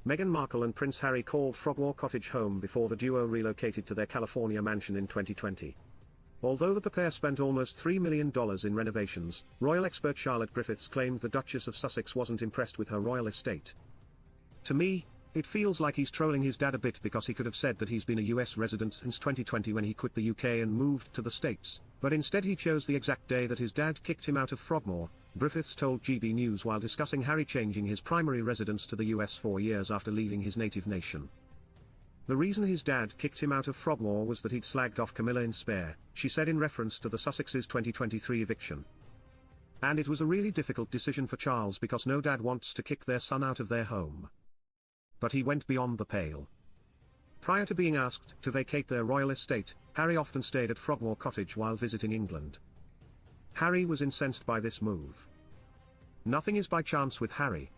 Meghan Markle and Prince Harry called Frogmore Cottage home before the duo relocated to their California mansion in 2020. Although the pair spent almost $3 million in renovations, royal expert Charlotte Griffiths claimed the Duchess of Sussex wasn't impressed with her royal estate. "To me, it feels like he's trolling his dad a bit because he could have said that he's been a US resident since 2020 when he quit the UK and moved to the States, but instead he chose the exact day that his dad kicked him out of Frogmore," Griffiths told GB News while discussing Harry changing his primary residence to the US 4 years after leaving his native nation. The reason his dad kicked him out of Frogmore was that he'd slagged off Camilla in Spare, she said in reference to the Sussexes' 2023 eviction. "And it was a really difficult decision for Charles because no dad wants to kick their son out of their home. But he went beyond the pale." Prior to being asked to vacate their royal estate, Harry often stayed at Frogmore Cottage while visiting England. Harry was incensed by this move. "Nothing is by chance with Harry.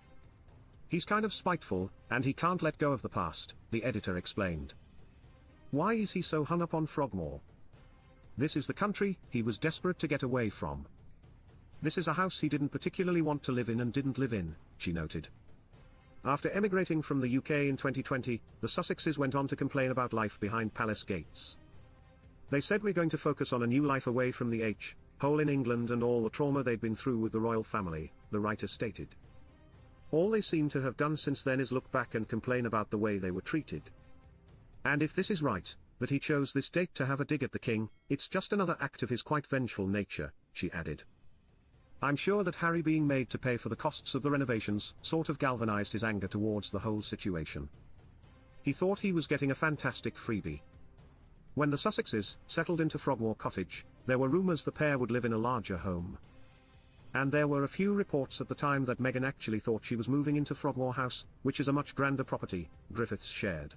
He's kind of spiteful, and he can't let go of the past," the editor explained. "Why is he so hung up on Frogmore? This is the country he was desperate to get away from. This is a house he didn't particularly want to live in and didn't live in," she noted. After emigrating from the UK in 2020, the Sussexes went on to complain about life behind palace gates. "They said we're going to focus on a new life away from the hole in England and all the trauma they'd been through with the royal family," the writer stated. "All they seem to have done since then is look back and complain about the way they were treated. And if this is right, that he chose this date to have a dig at the king, it's just another act of his quite vengeful nature," she added. "I'm sure that Harry being made to pay for the costs of the renovations sort of galvanized his anger towards the whole situation. He thought he was getting a fantastic freebie." When the Sussexes settled into Frogmore Cottage, there were rumors the pair would live in a larger home. And there were a few reports at the time that Meghan actually thought she was moving into Frogmore House, which is a much grander property, Griffiths shared.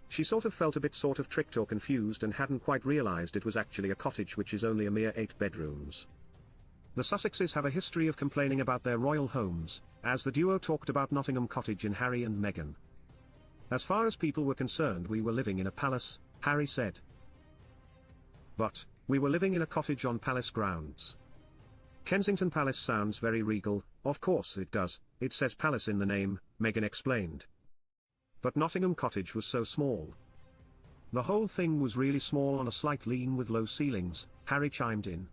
"She sort of felt a bit sort of tricked or confused and hadn't quite realized it was actually a cottage which is only a mere 8 bedrooms. The Sussexes have a history of complaining about their royal homes, as the duo talked about Nottingham Cottage in Harry and Meghan. "As far as people were concerned, we were living in a palace," Harry said. "But, we were living in a cottage on palace grounds. Kensington Palace sounds very regal, of course it does, it says palace in the name," Meghan explained. "But Nottingham Cottage was so small. The whole thing was really small on a slight lean with low ceilings," Harry chimed in.